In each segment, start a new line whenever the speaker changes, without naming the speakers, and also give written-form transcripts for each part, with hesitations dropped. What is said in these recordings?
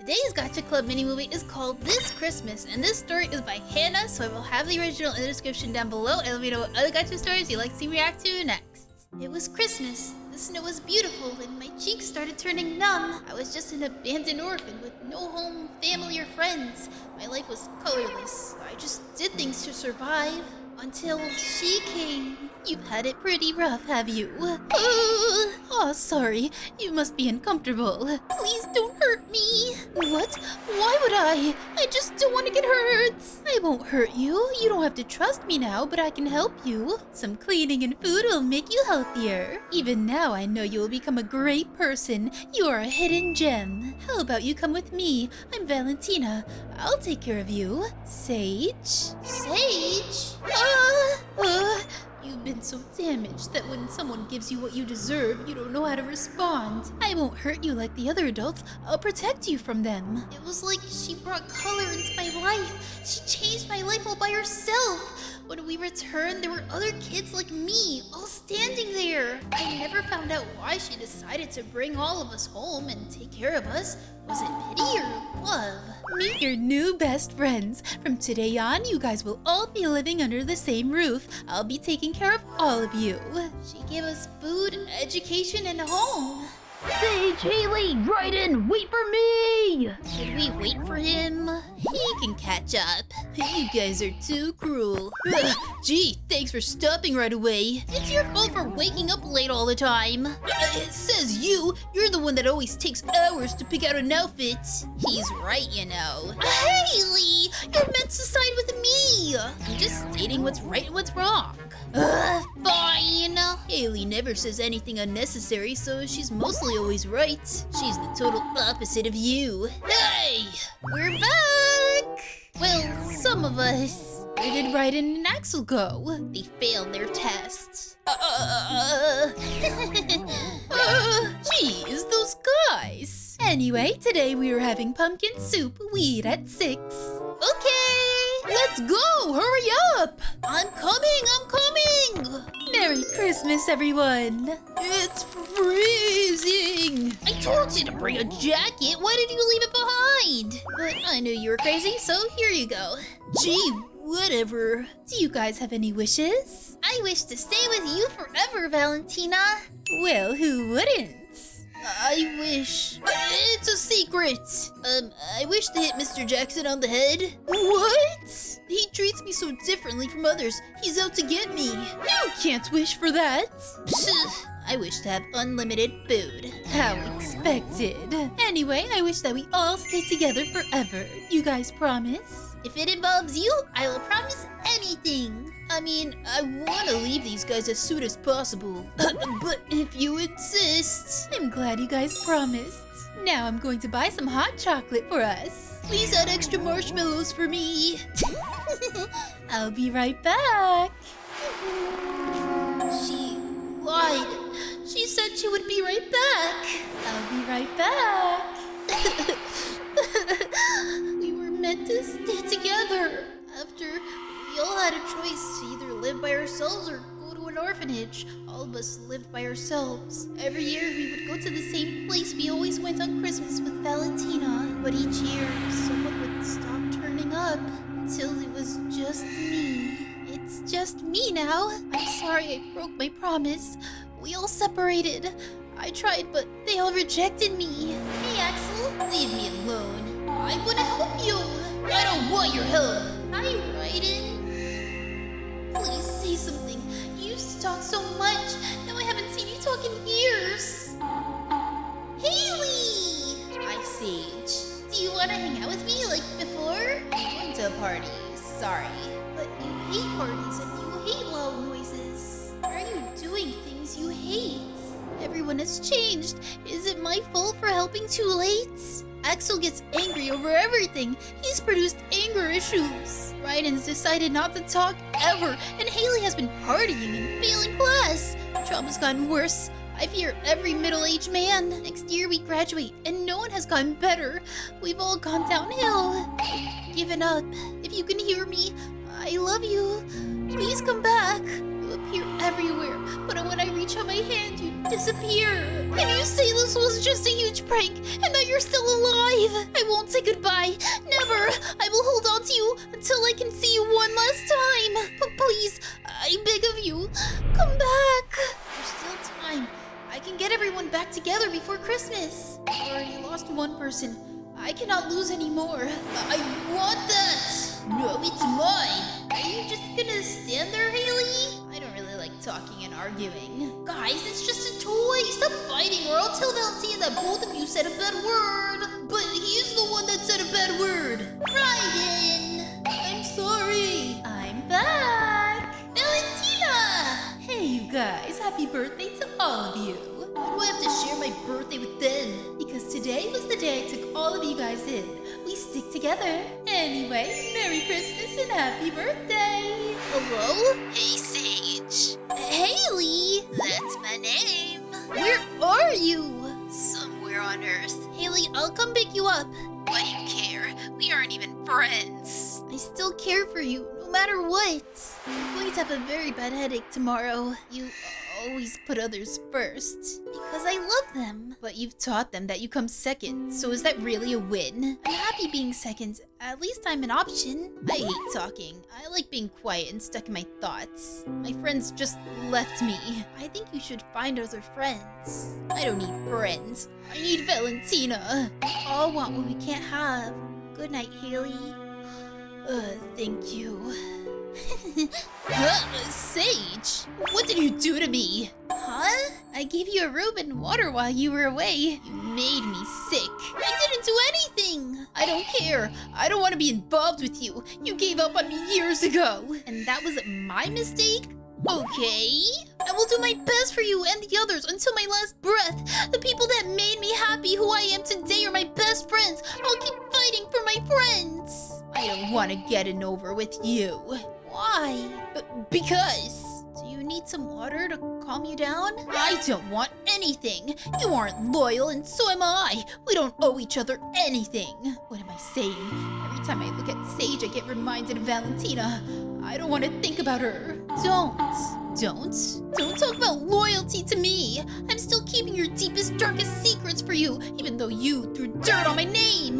Today's Gacha Club mini-movie is called This Christmas, and this story is by Hannah, so I will have the original in the description down below, and let me know what other Gacha stories you'd like to see me react to next. It was Christmas. The snow was beautiful, and my cheeks started turning numb. I was just an abandoned orphan with no home, family, or friends. My life was colorless. I just did things to survive. Until she came. You've had it pretty rough, have you? Oh, sorry. You must be uncomfortable. Please don't hurt me. What? Why would I? I just don't want to get hurt. I won't hurt you. You don't have to trust me now, but I can help you. Some cleaning and food will make you healthier. Even now, I know you will become a great person. You are a hidden gem. How about you come with me? I'm Valentina. I'll take care of you. Sage? Sage? You've been so damaged that when someone gives you what you deserve, you don't know how to respond. I won't hurt you like the other adults. I'll protect you from them. It was like she brought color into my life. She changed my life all by herself. When we returned, there were other kids like me, all standing there. I never found out why she decided to bring all of us home and take care of us. Was it pity or love? Meet your new best friends. From today on, you guys will all be living under the same roof. I'll be taking care of all of you. She gave us food, education, and a home.
Sage, Haley, Raiden, wait for me!
Should we wait for him? He can catch up. You guys are too cruel. Gee, thanks for stopping right away. It's your fault for waking up late all the time. It says you. You're the one that always takes hours to pick out an outfit. He's right, you know. Haley, you're meant to side with me. I'm just stating what's right and what's wrong. Fine. Haley never says anything unnecessary, so she's mostly always right. She's the total opposite of you. Hey! We're back! Well, some of us. Where did Raiden and Axel go? They failed their tests. Geez, those guys. Anyway, today we are having pumpkin soup. We eat at 6. Okay, let's go. Hurry up. I'm coming. Merry Christmas, everyone. It's freezing. I told you to bring a jacket. Why did you leave it behind? But I knew you were crazy, so here you go. Gee, whatever. Do you guys have any wishes? I wish to stay with you forever, Valentina. Well, who wouldn't? I wish. It's a secret. I wish to hit Mr. Jackson on the head. What? He treats me so differently from others. He's out to get me. You can't wish for that. I wish to have unlimited food. How expected. Anyway, I wish that we all stay together forever. You guys promise? If it involves you, I will promise anything. I mean, I want to leave these guys as soon as possible. But if you insist. I'm glad you guys promised. Now I'm going to buy some hot chocolate for us. Please add extra marshmallows for me. I'll be right back. She lied. She said she would be right back. I'll be right back. We were meant to stay together. After we all had a choice to either live by ourselves or go to an orphanage. All of us lived by ourselves. Every year we would go to the same place we always went on Christmas with Valentina. But each year, someone would stop turning up until it was just me. It's just me now. I'm sorry I broke my promise. We all separated. I tried, but they all rejected me. Hey, Axel, leave me alone. I want to help you. I don't want your help. Hi, Raiden. Please say something. You used to talk so much. Now I haven't seen you talk in years. Haley! Hi, Sage. Do you want to hang out with me like before? I'm going to a party. Sorry. But you hate parties and you hate loud noises. Why are you doing things you hate? Everyone has changed. Is it my fault for helping too late? Axel gets angry over everything. He's produced anger issues. Raiden's decided not to talk ever, and Haley has been partying and failing class. Trauma's gotten worse. I fear every middle-aged man. Next year we graduate, and no one has gotten better. We've all gone downhill. I've given up. If you can hear me, I love you. Please come back. You appear everywhere, but when I reach out my hand, you disappear. Can you say this was just a huge prank and that you're still alive? I won't Don't say goodbye. Never. I will hold on to you until I can see you one last time. But please, I beg of you, come back. There's still time. I can get everyone back together before Christmas. I already lost one person. I cannot lose anymore. I want that. No, it's mine. Are you just gonna stand there, Haley? I don't really like talking and arguing. Guys, it's just a toy. Stop fighting or I'll tell Valentina that both of you said a bad word. But he's the one that said a bad word. Raiden. I'm sorry. I'm back. Valentina. Hey, you guys. Happy birthday to all of you. Why do I have to share my birthday with them? Because today was the day I took all of you guys in. We stick together. Anyway, Merry Christmas and Happy birthday! Hello? Hey, Sage. Haley! That's my name. Where are you? Somewhere on Earth. Haley, I'll come pick you up. Why do you care? We aren't even friends. I still care for you, no matter what. I'm going to have a very bad headache tomorrow. You always put others first because I love them. But you've taught them that you come second, so is that really a win? I'm happy being second. At least I'm an option. I hate talking. I like being quiet and stuck in my thoughts. My friends just left me. I think you should find other friends. I don't need friends. I need Valentina. We all want what we can't have. Good night, Haley. Thank you. Sage, what did you do to me? Huh? I gave you a room and water while you were away. You made me sick. I didn't do anything. I don't care. I don't want to be involved with you. You gave up on me years ago. And that was my mistake? Okay. I will do my best for you and the others until my last breath. The people that made me happy who I am today are my best friends. I'll keep fighting for my friends. I don't want to get it over with you. Why? Because. Do you need some water to calm you down? I don't want anything. You aren't loyal and so am I. We don't owe each other anything. What am I saying? Every time I look at Sage, I get reminded of Valentina. I don't want to think about her. Don't talk about loyalty to me. I'm still keeping your deepest, darkest secrets for you, even though you threw dirt on my name.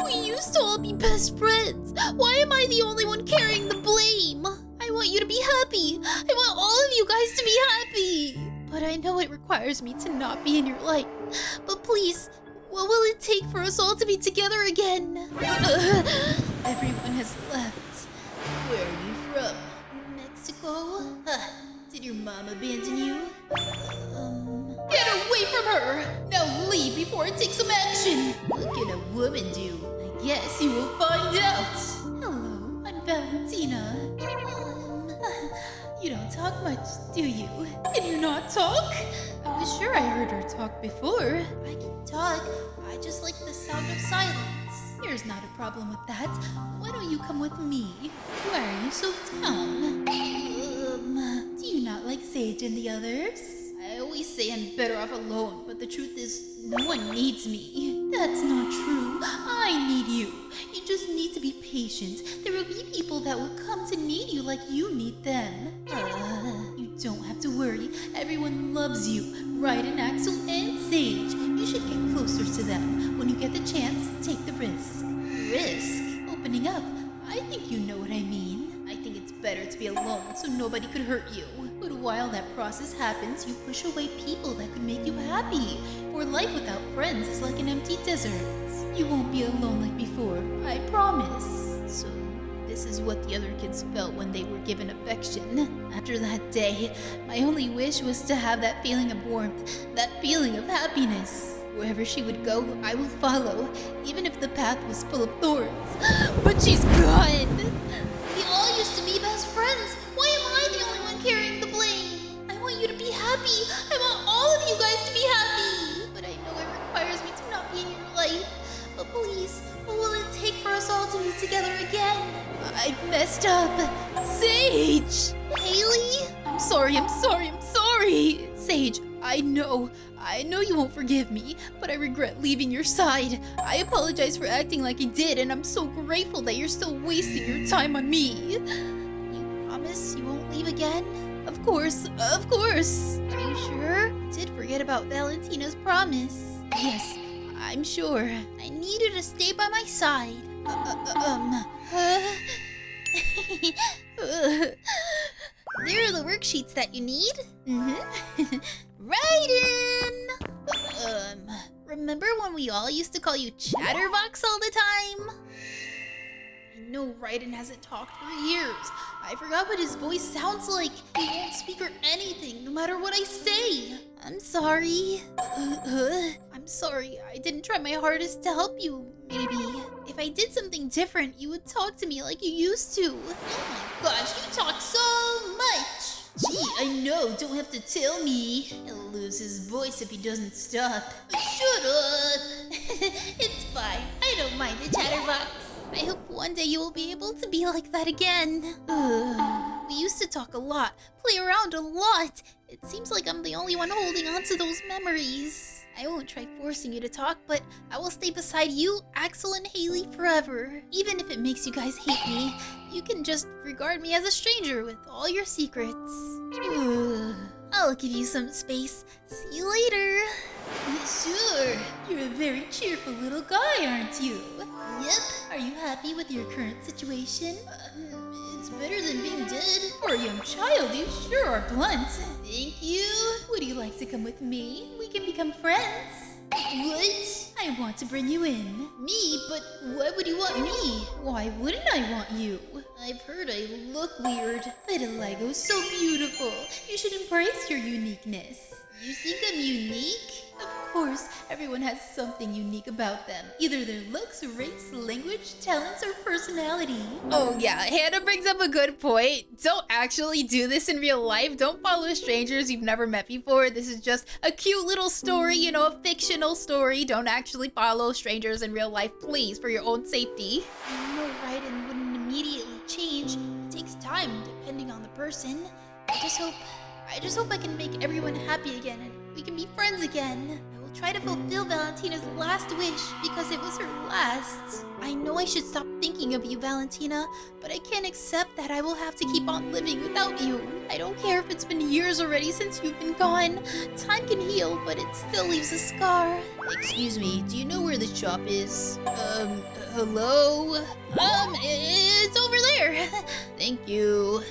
We used to all be best friends. Why am I the only one carrying the blame? I want you to be happy. I want all of you guys to be happy. But I know it requires me to not be in your life. But please, what will it take for us all to be together again? Everyone has left. Where are you from? Mexico? Did your mom abandon you? Get away from her! Now leave before I take some action! What can a woman do? I guess you will find out! Hello, I'm Valentina. You don't talk much, do you? Can you not talk? I was sure I heard her talk before. I can talk. I just like the sound of silence. There's not a problem with that. Why don't you come with me? Why are you so down? Do you not like Sage and the others? I always say I'm better off alone, but the truth is, no one needs me. That's not true. I need you. You just need to be patient. There will be people that will come to need you like you need them. You don't have to worry. Everyone loves you. Raiden, Axel, and Sage. You should get closer to them. When you get the chance, take the risk. Risk? Opening up? I think you know what I mean. I think it's better to be alone so nobody could hurt you. But while that process happens, you push away people that could make you happy. For life without friends is like an empty desert. You won't be alone like before, I promise. So, this is what the other kids felt when they were given affection. After that day, my only wish was to have that feeling of warmth, that feeling of happiness. Wherever she would go, I will follow, even if the path was full of thorns. But she's gone! We all used to be best friends. Why am I the only one carrying the blame? I want you to be happy. I want all of you guys to be happy. But I know it requires me to not be in your life. But please, what will it take for us all to be together again? I've messed up. Sage! Haley? I'm sorry. Sage, I know you won't forgive me, but I regret leaving your side. I apologize for acting like I did, and I'm so grateful that you're still wasting your time on me. You promise you won't leave again? Of course. Are you sure? I did forget about Valentina's promise. Yes, I'm sure. I need you to stay by my side. There are the worksheets that you need. Raiden! Remember when we all used to call you Chatterbox all the time? I know Raiden hasn't talked for years. I forgot what his voice sounds like. He won't speak or anything, no matter what I say. I'm sorry. I'm sorry. I didn't try my hardest to help you, maybe. If I did something different, you would talk to me like you used to. Oh my gosh, you talk so much. Gee, I know, don't have to tell me. He'll lose his voice if he doesn't stop. Shut up. It's fine. I don't mind the Chatterbox. I hope one day you will be able to be like that again. We used to talk a lot, play around a lot. It seems like I'm the only one holding on to those memories. I won't try forcing you to talk, but I will stay beside you, Axel, and Haley forever. Even if it makes you guys hate me, you can just regard me as a stranger with all your secrets. I'll give you some space. See you later. Sure. You're a very cheerful little guy, aren't you? Yep. Are you happy with your current situation? It's better than being dead. For a young child, you sure are blunt. Thank you. Would you like to come with me? We can become friends. What? I want to bring you in. Me? But why would you want me? Why wouldn't I want you? I've heard I look weird. Vitiligo's so beautiful. You should embrace your uniqueness. You think I'm unique? Of course, everyone has something unique about them. Either their looks, race, language, talents, or personality. Oh yeah, Hannah brings up a good point. Don't actually do this in real life. Don't follow strangers you've never met before. This is just a cute little story, you know, a fictional story. Don't actually follow strangers in real life, please, for your own safety. I know Raiden wouldn't immediately change. It takes time, depending on the person. I just hope I can make everyone happy again and we can be friends again. I will try to fulfill Valentina's last wish because it was her last. I know I should stop thinking of you, Valentina, but I can't accept that I will have to keep on living without you. I don't care if it's been years already since you've been gone. Time can heal, but it still leaves a scar. Excuse me, do you know where the shop is? Hello? It's over there. Thank you.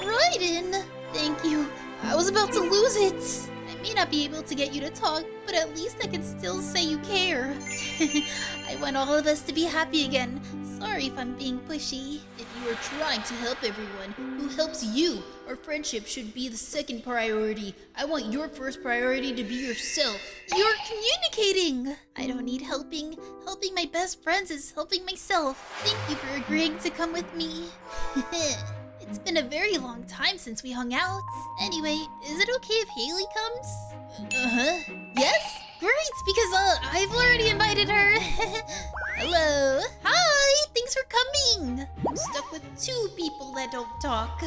Raiden! Thank you. I was about to lose it. I may not be able to get you to talk, but at least I can still say you care. I want all of us to be happy again. Sorry if I'm being pushy. If you are trying to help everyone, who helps you? Our friendship should be the second priority. I want your first priority to be yourself. You're communicating! I don't need helping. Helping my best friends is helping myself. Thank you for agreeing to come with me. It's been a very long time since we hung out. Anyway, is it okay if Haley comes? Yes? Great, because I've already invited her. Hello. Hi, thanks for coming. I'm stuck with two people that don't talk.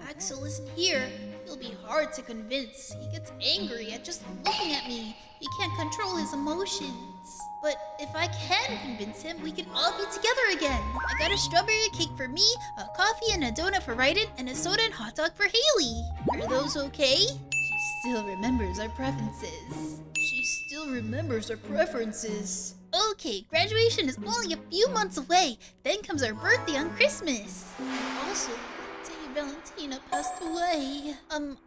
Axel isn't here. He'll be hard to convince. He gets angry at just looking at me. He can't control his emotions. But if I can convince him, we can all be together again. I got a strawberry cake for me, a coffee and a donut for Raiden, and a soda and hot dog for Haley. Are those okay? She still remembers our preferences. Okay, graduation is only a few months away. Then comes our birthday on Christmas. Also, Valentina passed away.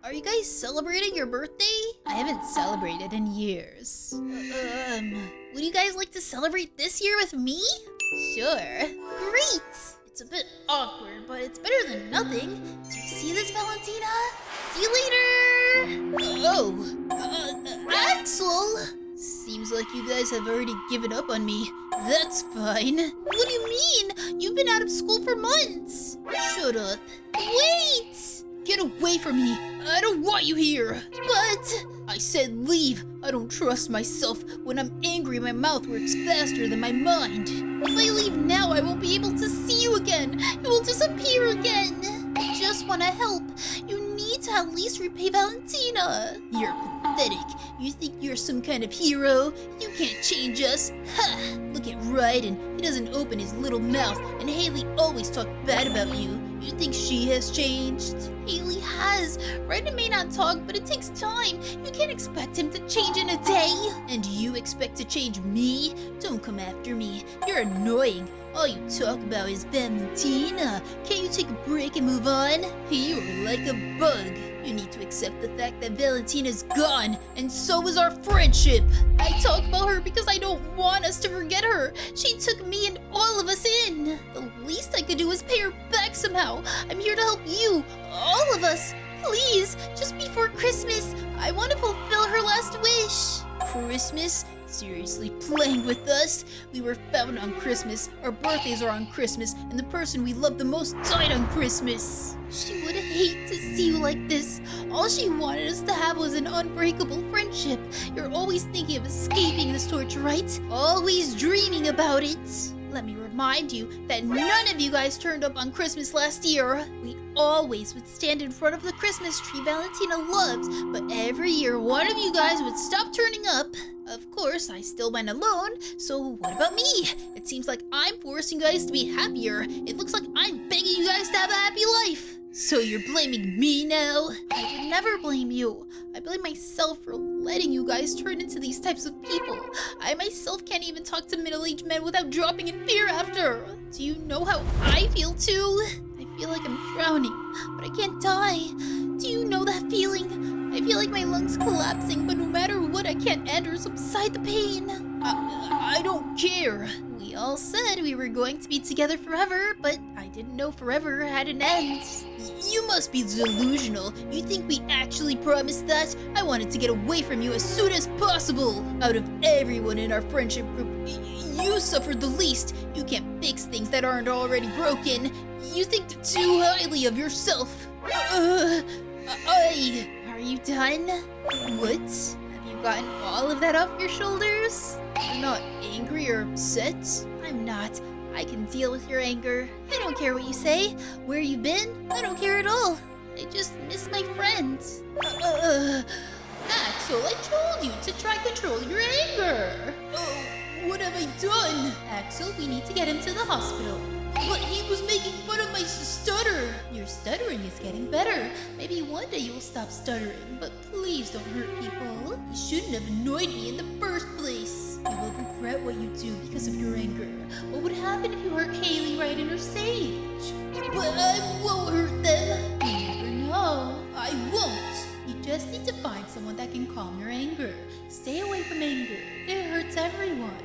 Are you guys celebrating your birthday? I haven't celebrated in years. Would you guys like to celebrate this year with me? Sure. Great! It's a bit awkward, but it's better than nothing. Do you see this, Valentina? See you later! Axel! Seems like you guys have already given up on me. That's fine. What do you mean? You've been out of school for months. Shut up. Wait! Get away from me. I don't want you here. But... I said leave. I don't trust myself. When I'm angry, my mouth works faster than my mind. If I leave now, I won't be able to see you again. You will disappear again. I just want to help. You need to at least repay Valentina. You're pathetic. You think you're some kind of hero? You can't change us. Ha! Look at Raiden. He doesn't open his little mouth, and Haley always talked bad about you. You You think she has changed? Haley has. Raiden may not talk, but it takes time. You can't expect him to change in a day. And you expect to change me? Don't come after me. You're annoying. All you talk about is Valentina. Can't you take a break and move on? You're like a bug. You need to accept the fact that Valentina's gone, and so is our friendship. I talk about her because I don't want us to forget her. She took me and all of us in. The least I could do is pay her back somehow. I'm here to help you, all of us. Please, just before Christmas, I want to fulfill her last wish. Christmas? Seriously, playing with us? We were found on Christmas, our birthdays are on Christmas, and the person we love the most died on Christmas. She would hate to see you like this. All she wanted us to have was an unbreakable friendship. You're always thinking of escaping this torture, right? Always dreaming about it. Let me remind you that none of you guys turned up on Christmas last year. We always would stand in front of the Christmas tree Valentina loves, but every year one of you guys would stop turning up. Of course, I still went alone, so what about me? It seems like I'm forcing you guys to be happier. It looks like I'm begging you guys to have a happy life. So you're blaming me now? I would never blame you. I blame myself for letting you guys turn into these types of people. I myself can't even talk to middle-aged men without dropping in fear after. Do you know how I feel too? I feel like I'm drowning, but I can't die. Do you know that feeling? I feel like my lungs collapsing, but no matter what, I can't end or subside the pain. I don't care. We all said we were going to be together forever, but I didn't know forever had an end. You must be delusional. You think we actually promised that? I wanted to get away from you as soon as possible. Out of everyone in our friendship group, you suffered the least. You can't fix things that aren't already broken. You think too highly of yourself. Are you done? What? Have you gotten all of that off your shoulders? You're not angry or upset? I'm not. I can deal with your anger. I don't care what you say. Where you been? I don't care at all. I just miss my friends. Axel, I told you to try controlling your anger. What have I done? Axel, we need to get him to the hospital. But he was making fun of my stutter. Your stuttering is getting better. Maybe one day you'll stop stuttering, but please don't hurt people. You shouldn't have annoyed me in the first place. You will regret what you do because of your anger. What would happen if you hurt Haley right in her sage? But I won't hurt them. You never know. I won't. You just need to find someone that can calm your anger. Stay away from anger. It hurts everyone.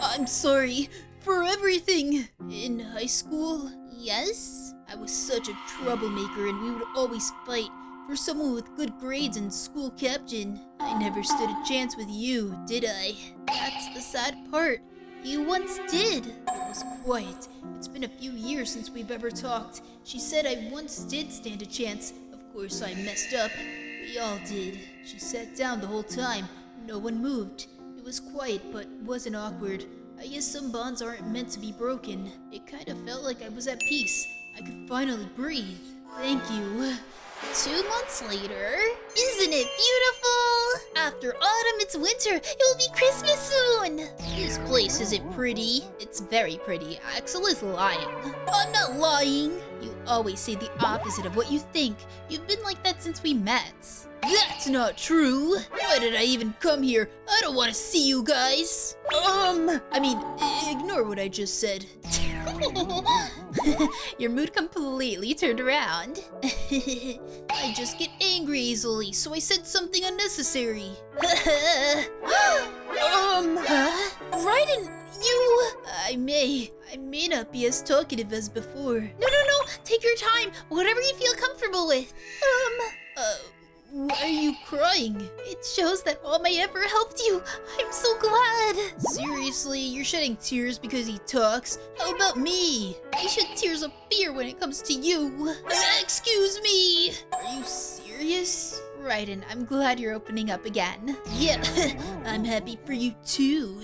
I'm sorry for everything. In high school, yes, I was such a troublemaker and we would always fight for someone with good grades and school captain. I never stood a chance with you, did I? That's the sad part. You once did. It was quiet. It's been a few years since we've ever talked. She said I once did stand a chance. Of course I messed up. We all did. She sat down the whole time. No one moved. It was quiet, but wasn't awkward. I guess some bonds aren't meant to be broken. It kind of felt like I was at peace. I could finally breathe. Thank you. 2 months later. Isn't it beautiful? After autumn, it's winter. It will be Christmas soon. This place isn't pretty. It's very pretty. Axel is lying. I'm not lying. You always say the opposite of what you think. You've been like that since we met. That's not true. Why did I even come here? I don't want to see you guys. Ignore what I just said. Your mood completely turned around. I just get angry easily, so I said something unnecessary. Raiden, you... I may not be as talkative as before. No, take your time. Whatever you feel comfortable with. Why are you crying? It shows that all my effort helped you. I'm so glad. Seriously, you're shedding tears because he talks? How about me? I shed tears of fear when it comes to you. Excuse me. Are you serious? Raiden, I'm glad you're opening up again. Yeah, I'm happy for you too.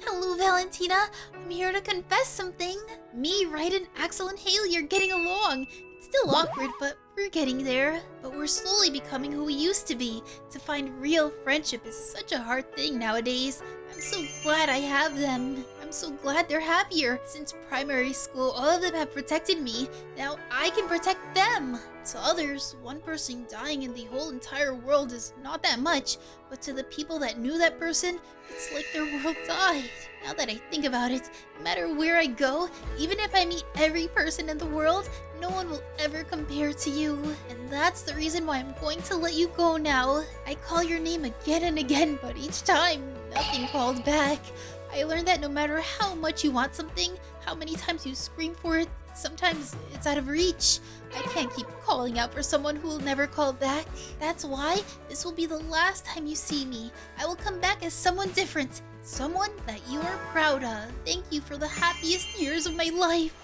Hello, Valentina. I'm here to confess something. Me, Raiden, Axel, and Haley are getting along. It's still awkward, but we're getting there. But we're slowly becoming who we used to be. To find real friendship is such a hard thing nowadays. I'm so glad I have them. I'm I'm so glad they're happier. Since primary school, all of them have protected me. Now I can protect them. To others, one person dying in the whole entire world is not that much, but to the people that knew that person, it's like their world died. Now that I think about it, no matter where I go, even if I meet every person in the world, no one will ever compare to you. And that's the reason why I'm going to let you go now. I call your name again and again, but each time, nothing called back. I learned that no matter how much you want something, how many times you scream for it, sometimes it's out of reach. I can't keep calling out for someone who will never call back. That's why this will be the last time you see me. I will come back as someone different, someone that you are proud of. Thank you for the happiest years of my life.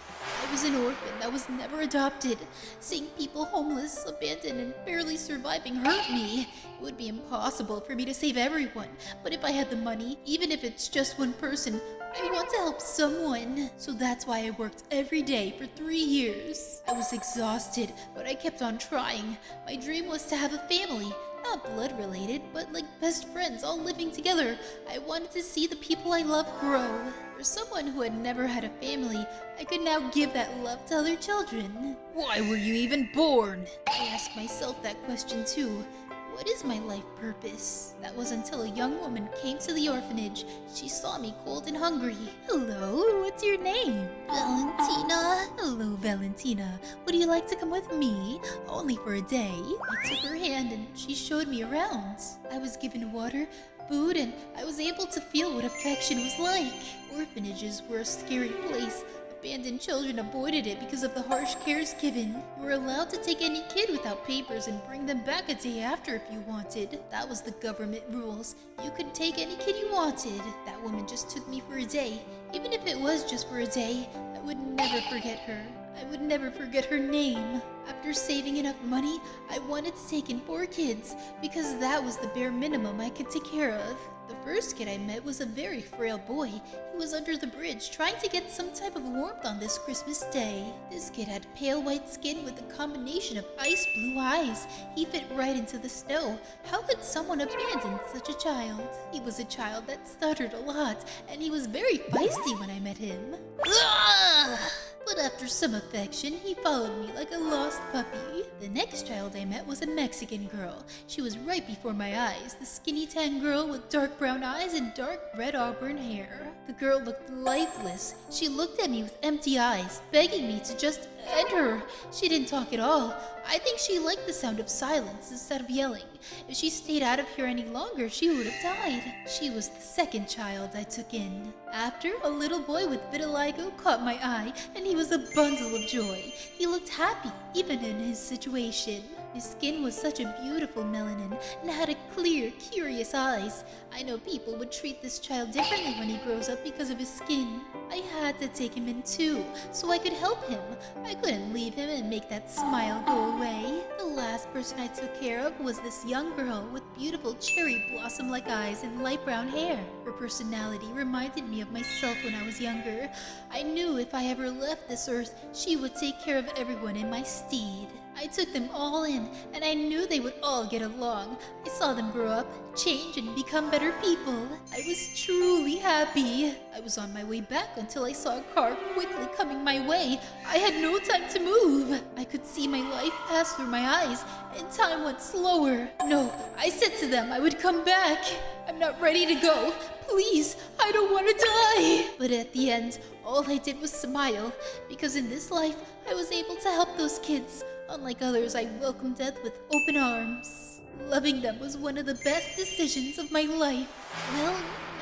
I was an orphan that was never adopted. Seeing people homeless, abandoned, and barely surviving hurt me. It would be impossible for me to save everyone, but if I had the money, even if it's just one person, I want to help someone. So that's why I worked every day for 3 years. I was exhausted, but I kept on trying. My dream was to have a family. Not blood related, but like best friends all living together. I wanted to see the people I love grow. For someone who had never had a family, I could now give that love to other children. Why were you even born? I ask myself that question too. What is my life purpose? That was until a young woman came to the orphanage. She saw me cold and hungry. Hello, what's your name? Valentina. Hello, Valentina. Would you like to come with me? Only for a day. I took her hand and she showed me around. I was given water, food, and I was able to feel what affection was like. Orphanages were a scary place. Abandoned children avoided it because of the harsh cares given. You were allowed to take any kid without papers and bring them back a day after if you wanted. That was the government rules. You could take any kid you wanted. That woman just took me for a day. Even if it was just for a day, I would never forget her. I would never forget her name. After saving enough money, I wanted to take in 4 kids because that was the bare minimum I could take care of. The first kid I met was a very frail boy. He was under the bridge trying to get some type of warmth on this Christmas day. This kid had pale white skin with a combination of ice blue eyes. He fit right into the snow. How could someone abandon such a child? He was a child that stuttered a lot, and he was very feisty when I met him. Ugh! But after some affection, he followed me like a lost puppy. The next child I met was a Mexican girl. She was right before my eyes, the skinny tan girl with dark brown eyes and dark red auburn hair. The girl looked lifeless. She looked at me with empty eyes, begging me to just end her. She didn't talk at all. I think she liked the sound of silence instead of yelling. If she stayed out of here any longer, she would have died. She was the second child I took in. After, a little boy with vitiligo caught my eye, and he was a bundle of joy. He looked happy, even in his situation. His skin was such a beautiful melanin and had a clear, curious eyes. I know people would treat this child differently when he grows up because of his skin. I had to take him in too, so I could help him. I couldn't leave him and make that smile go away. The last person I took care of was this young girl with beautiful cherry blossom-like eyes and light brown hair. Her personality reminded me of myself when I was younger. I knew if I ever left this earth, she would take care of everyone in my stead. I took them all in, and I knew they would all get along. I saw them grow up, change, and become better people. I was truly happy. I was on my way back until I saw a car quickly coming my way. I had no time to move. I could see my life pass through my eyes, and time went slower. No, I said to them I would come back. I'm not ready to go. Please, I don't want to die. But at the end, all I did was smile, because in this life, I was able to help those kids. Unlike others, I welcomed death with open arms. Loving them was one of the best decisions of my life. Well,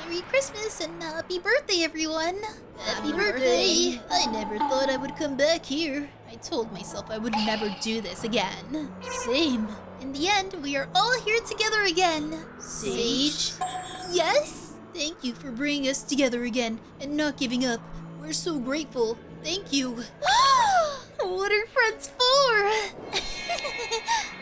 Merry Christmas and happy birthday, everyone. Happy birthday. I never thought I would come back here. I told myself I would never do this again. Same. In the end, we are all here together again. Sage? Yes? Thank you for bringing us together again and not giving up. We're so grateful. Thank you. What are friends for?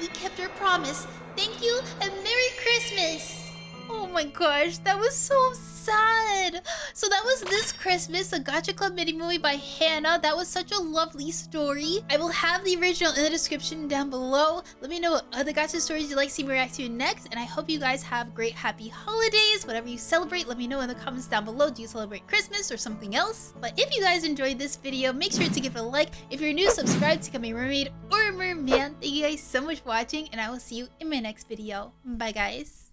We kept our promise. Thank you and Merry Christmas. Oh my gosh, that was so sad. So that was this Christmas, a Gacha Club mini movie by Hannah. That was such a lovely story. I will have the original in the description down below. Let me know what other Gacha stories you'd like to see me react to next. And I hope you guys have great happy holidays. Whatever you celebrate, let me know in the comments down below. Do you celebrate Christmas or something else? But if you guys enjoyed this video, make sure to give it a like. If you're new, subscribe to Gaming Mermaid or Merman. Thank you guys so much for watching, and I will see you in my next video. Bye guys.